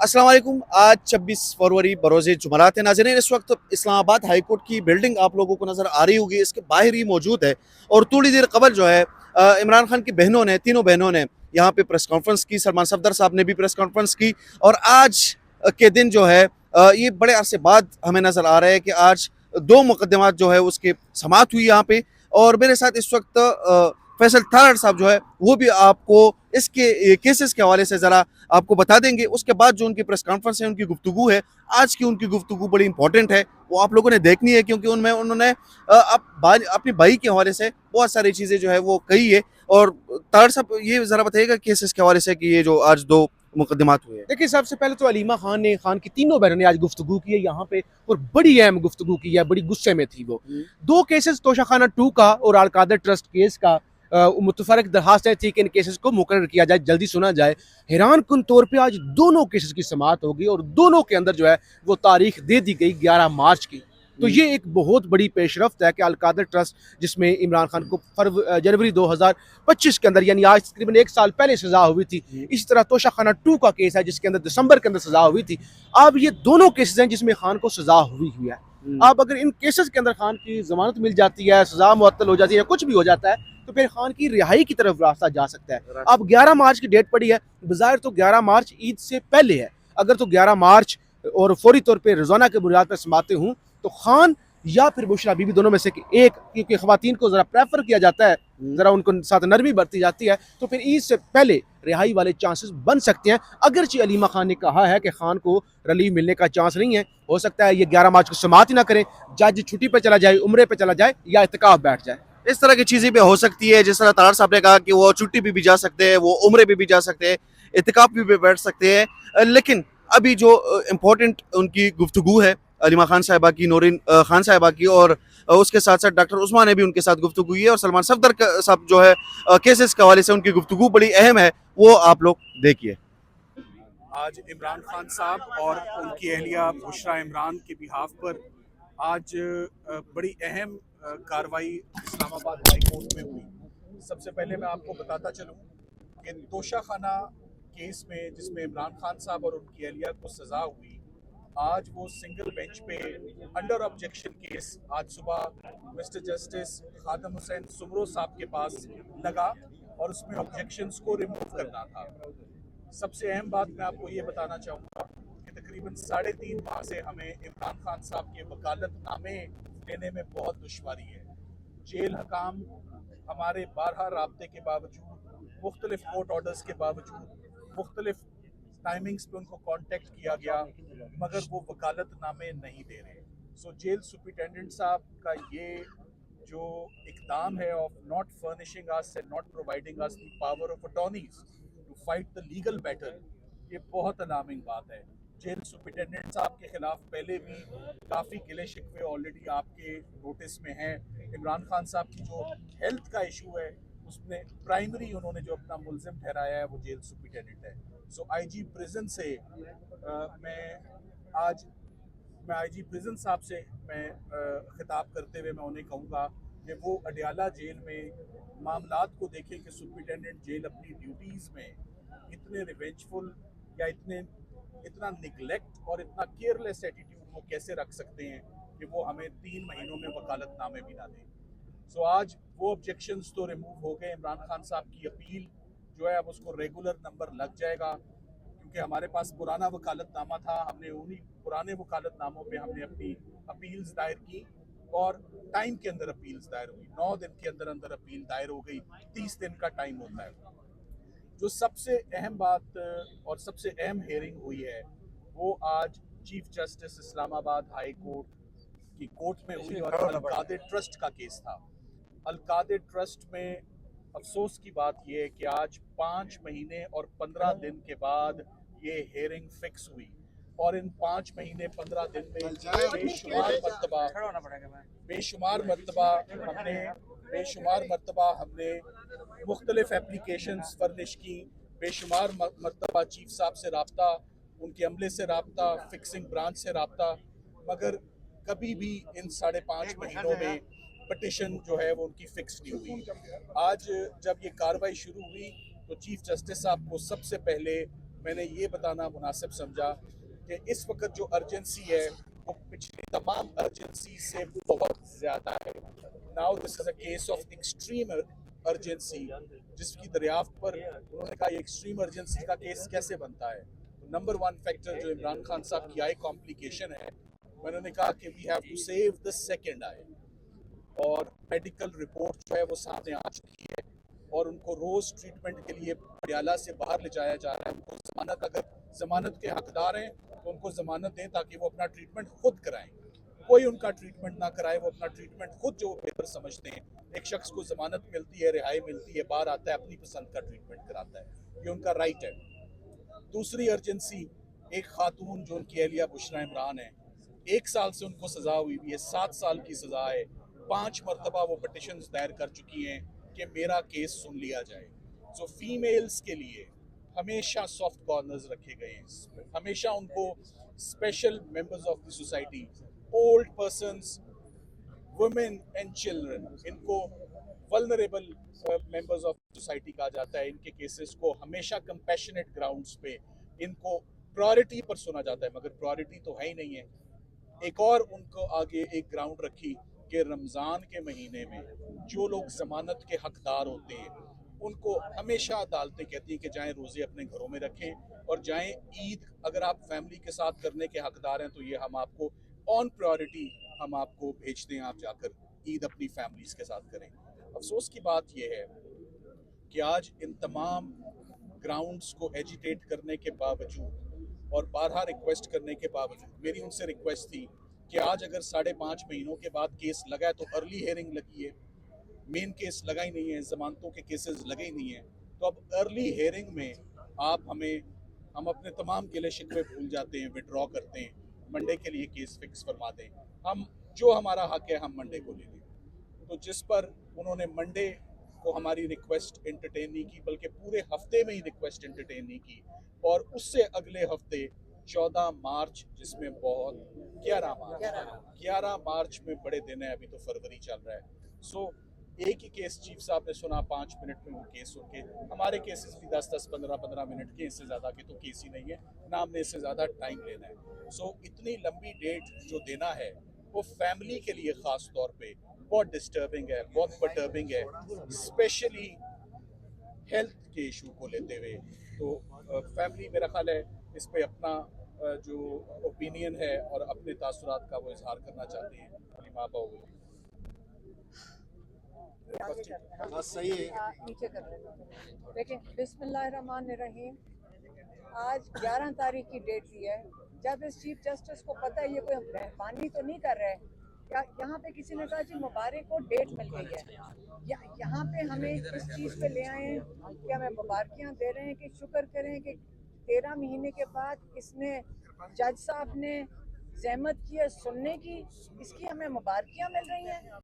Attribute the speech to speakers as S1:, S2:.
S1: अस्सलाम वालेकुम। आज 26 फरवरी बरोज़ जुमरात है। नाज़रीन, इस वक्त इस्लामाबाद हाई कोर्ट की बिल्डिंग आप लोगों को नज़र आ रही होगी, इसके बाहर ही मौजूद है। और थोड़ी देर कबल जो है इमरान खान की बहनों ने, तीनों बहनों ने यहाँ पे प्रेस कॉन्फ्रेंस की। सलमान सफदर साहब ने भी प्रेस कॉन्फ्रेंस की। और आज के दिन जो है ये बड़े अरसे बाद हमें नज़र आ रहा है कि आज दो मुकदमात जो है उसकी समाअत हुई यहाँ पे। और मेरे साथ इस वक्त फैसल थारड़ साहब जो है वो भी आपको इसके केसेस के हवाले से ज़रा आपको बता देंगे। उसके बाद जो उनकी प्रेस कॉन्फ्रेंस है, उनकी गुफ्तगू है, आज की उनकी गुफ्तगू बड़ी इंपॉर्टेंट है, वो आप लोगों ने देखनी है, क्योंकि उनमें उन्होंने अपनी भाई के हवाले से बहुत सारी चीज़ें जो है वो कही है। और तार साहब ये ज़रा बताइएगा केसेस के हवाले से कि ये जो आज दो मुकदमात हुए हैं।
S2: देखिए, सबसे पहले तो अलीमा खान ने खान की तीनों बहनों ने आज गुफ्तगू की है यहाँ पे, और बड़ी अहम गुफ्तगू की है। बड़ी गुस्से में थी वो। दो केसेस तोशाखाना 2 का और अलकादर ट्रस्ट केस का मुतफरक दरखास्त थी कि इन केसेस को मुकर्रर किया जाए, जल्दी सुना जाए। हैरान कुन तौर पे आज दोनों केसेस की समाअत होगी और दोनों के अंदर जो है वो तारीख दे दी गई 11 मार्च की। तो ये एक बहुत बड़ी पेशरफ्त है कि अलकादर ट्रस्ट, जिसमें इमरान खान को जनवरी 2025 के अंदर, यानी आज तकरीबन 1 साल पहले सजा हुई थी। इसी तरह तोशाखाना 2 का केस है जिसके अंदर दिसंबर के अंदर सजा हुई थी। अब ये दोनों केसेस हैं जिसमें खान को सजा हुई है। अब अगर इन केसेस के अंदर खान की जमानत मिल जाती है, सजा मुअत्तल हो जाती है, कुछ भी हो जाता है, तो फिर खान की रिहाई की तरफ रास्ता जा सकता है। अब 11 मार्च की डेट पड़ी है, बज़ाहिर तो 11 मार्च ईद से पहले है। अगर तो 11 मार्च और फौरी तौर पर रोजाना के बुनियाद पर समाते हूँ तो खान या फिर बुशरा बीबी दोनों में से एक, क्योंकि खवातीन को जरा प्रेफर किया जाता है, जरा उनको साथ नरमी बरती जाती है, तो फिर ईद से पहले रिहाई वाले चांसेस बन सकते हैं। अगरचे अलीमा खान ने कहा है कि खान को रिलीव मिलने का चांस नहीं है, हो सकता है ये 11 मार्च को समाअत ही ना करें, जज छुट्टी पर चला जाए, उम्रे पर चला जाए या इत्तिकाफ बैठ जाए।
S1: इस तरह की चीज़ें भी हो सकती है, जिस तरह तार साहब ने कहा कि वो छुट्टी पे भी जा सकते हैं, वो उम्रे पे भी जा सकते हैं, इत्तिकाफ भी बैठ सकते हैं। लेकिन अभी जो इम्पोर्टेंट उनकी गुफ्तगू है अलीमा खान साहिबा की, नूरिन खान साहिबा की, और उसके साथ साथ डॉक्टर उस्मान ने भी उनके साथ गुफ्तगू की है। और सलमान सफदर साहब जो है केसेस के हवाले से उनकी गुफ्तगू बड़ी अहम है, वो आप लोग देखिए।
S3: आज इमरान खान साहब और उनकी अहलिया बुशरा इमरान के बिहाफ पर आज बड़ी अहम कार्रवाई इस्लामाबाद हाई कोर्ट में हुई। सबसे पहले मैं आपको बताता चलूं कि तोशाखाना केस में जिसमें इमरान खान साहब और उनकी अहलिया को सज़ा हुई, आज वो सिंगल बेंच पे अंडर ऑब्जेक्शन केस आज सुबह मिस्टर जस्टिस खादम हुसैन सुमरो साहब के पास लगा और उसमें ऑब्जेक्शंस को रिमूव करना था। सबसे अहम बात मैं आपको ये बताना चाहूँगा कि तकरीबन 3.5 माह से हमें इमरान खान साहब के वकालतनामे लेने में बहुत दुश्वारी है। जेल हकाम हमारे 12 राब्ते के बावजूद, मुख्तलिफ कोर्ट ऑर्डर्स के बावजूद, मुख्तलिफ टाइमिंग्स पे उनको कांटेक्ट किया गया, मगर वो वकालतनामे नहीं दे रहे। सो जेल सुपरिटेंडेंट साहब का ये जो इकदाम है of not furnishing us and not providing us the power of attorneys to fight the legal battle, ये बहुत अलार्मिंग बात है। जेल सुपरिटेंडेंट साहब के खिलाफ पहले भी काफ़ी गिले शिकवे ऑलरेडी आपके नोटिस में हैं। इमरान खान साहब की जो हेल्थ का इशू है उसमें प्राइमरी उन्होंने जो अपना मुलजिम ठहराया है वो जेल सुपरिटेंडेंट है। सो आईजी प्रिजन से मैं आईजी प्रिजन साहब से खिताब करते हुए मैं उन्हें कहूँगा कि वो अडियाला जेल में मामलात को देखें कि सुपरिटेंडेंट जेल अपनी ड्यूटीज़ में इतने रिवेंजफुल या इतना निगलेक्ट और इतना केयरलेस एटीट्यूड वो कैसे रख सकते हैं कि वो हमें 3 महीनों में वकालतनामे भी ना दें। सो आज वो ऑब्जेक्शंस तो रिमूव हो गए। इमरान खान साहब की अपील जो है अब उसको रेगुलर नंबर लग जाएगा, क्योंकि हमारे पास पुराना वकालतनामा था, हमने उन्हीं पुराने वकालतनामों पे हमने अपनी अपील्स दायर की और टाइम के अंदर अपील्स दायर हुई। 9 दिन के अंदर अंदर अपील दायर हो गई, 30 दिन का टाइम होता है। जो सबसे अहम बात और सबसे अहम हेयरिंग हुई है वो आज chief justice Islamabad high court की कोर्ट में हुई और अलकादर ट्रस्ट का केस था। अलकादर ट्रस्ट में अफसोस की बात यह है कि आज 5 महीने और 15 दिन के बाद ये हेयरिंग फिक्स हुई और इन 5 महीने 15 दिन में बेशुमार मरतबा हमने मुख्तलिफ एप्लीकेशंस फर्निश की, बेशुमार मरतबा चीफ साहब से रब्ता, उनके अमले से रब्ता, फिक्सिंग ब्रांच से रब्ता, मगर कभी भी इन 5.5 महीनों में पटिशन जो है वो उनकी फिक्स नहीं हुई। आज जब ये कार्रवाई शुरू हुई तो चीफ जस्टिस साहब को सबसे पहले मैंने ये बताना मुनासिब समझा कि इस वक्त जो अर्जेंसी है वो पिछली तमाम अर्जेंसी से बहुत ज़्यादा है। Now this is a case of extreme urgency, जिसकी दरियाफ्त पर उन्होंने कहा ये एक्सट्रीम अर्जेंसी का केस कैसे बनता है। तो नंबर वन फैक्टर जो इमरान खान साहब की आई कॉम्प्लिकेशन है, मैंने कहा कि we have to save the second eye, और मेडिकल रिपोर्ट जो है वो सामने आ चुकी है और उनको रोज़ ट्रीटमेंट के लिए पटियाला से बाहर ले जाया जा रहा है। उनको ज़मानत, अगर ज़मानत के हकदार हैं तो उनको ज़मानत दें ताकि वो अपना ट्रीटमेंट खुद कराएं। कोई उनका ट्रीटमेंट ना कराए, वो अपना ट्रीटमेंट खुद जो बेहतर समझते हैं। एक शख्स को ज़मानत मिलती है, रिहाई मिलती है, बाहर आता है, अपनी पसंद का ट्रीटमेंट कराता है, ये उनका राइट है। दूसरी अर्जेंसी, एक खातून जो उनकी एहलिया बुशरा इमरान है, 1 साल से उनको सज़ा हुई भी है, 7 साल की सज़ा है। 5 मरतबा वो पटिशन दायर कर चुकी हैं कि मेरा केस सुन लिया जाए। सो फीमेल्स के लिए हमेशा सॉफ्ट कॉर्नर्स रखे गए हैं, हमेशा उनको special members of the society, old persons, women and children, इनको वल्नरेबल मेंबर्स ऑफ सोसाइटी कहा जाता है। इनके केसेस को हमेशा कंपैशनेट ग्राउंड्स पे इनको प्रायोरिटी पर सुना जाता है, मगर प्रायोरिटी तो है ही नहीं है। एक और उनको आगे एक ग्राउंड रखी कि रमज़ान के महीने में जो लोग ज़मानत के हकदार होते हैं उनको हमेशा अदालतें कहती हैं कि जाएं रोज़े अपने घरों में रखें और जाएं ईद अगर आप फैमिली के साथ करने के हकदार हैं तो ये हम आपको ऑन प्रायोरिटी हम आपको भेज दें, आप जाकर ईद अपनी फैमिलीज के साथ करें। अफसोस की बात यह है कि आज इन तमाम ग्राउंड्स को एजिटेट करने के बावजूद और बारहा रिक्वेस्ट करने के बावजूद मेरी उनसे रिक्वेस्ट थी कि आज अगर 5.5 महीनों के बाद केस लगा है तो अर्ली हेयरिंग लगी है, मेन केस लगा ही नहीं है, जमानतों के केसेस लगे ही नहीं है, तो अब अर्ली हेयरिंग में आप हम अपने तमाम गिले शिकवे भूल जाते हैं, विड्रॉ करते हैं, मंडे के लिए केस फिक्स फरमा दें, हम जो हमारा हक है हम मंडे को ले लें। तो जिस पर उन्होंने मंडे को हमारी रिक्वेस्ट एंटरटेन नहीं की, बल्कि पूरे हफ्ते में ही रिक्वेस्ट एंटरटेन नहीं की, और उससे अगले हफ्ते 14 मार्च, जिसमें बहुत 11 मार्च में बड़े दिन है, अभी तो फरवरी चल रहा है। सो एक ही केस चीफ साहब ने सुना, 5 मिनट में वो केस होके, हमारे केसेस भी 10-10, 15-15 मिनट के, इससे ज़्यादा के तो केस ही नहीं है, ना हमने इससे ज़्यादा टाइम लेना है। सो इतनी लंबी डेट जो देना है वो फैमिली के लिए ख़ास तौर पे बहुत डिस्टर्बिंग है, बहुत परटर्बिंग है, स्पेशली हेल्थ के इशू को लेते हुए। तो फैमिली मेरा ख्याल है इस पे अपना जो ओपिनियन है और अपने तासुरात का वो इजहार करना चाहते हैं। अपनी माँ बाप
S1: बस सही है।
S4: नीचे कर रहे देखिए, बिस्मिल्लाहिर्रहमानिर्रहीम। आज 11 तारीख की डेट दी है। जब इस चीफ जस्टिस को पता है ये कोई मेहरबानी तो नहीं कर रहे हैं, या यहाँ पे किसी ने कहा जी मुबारक को डेट मिल गई है, या यहाँ पे हमें इस चीज़ पे ले आए हैं कि हमें मुबारकियाँ दे रहे हैं कि शुक्र करें कि 13 महीने के बाद इसने, जज साहब ने जहमत की है सुनने की, इसकी हमें मुबारकियाँ मिल रही हैं।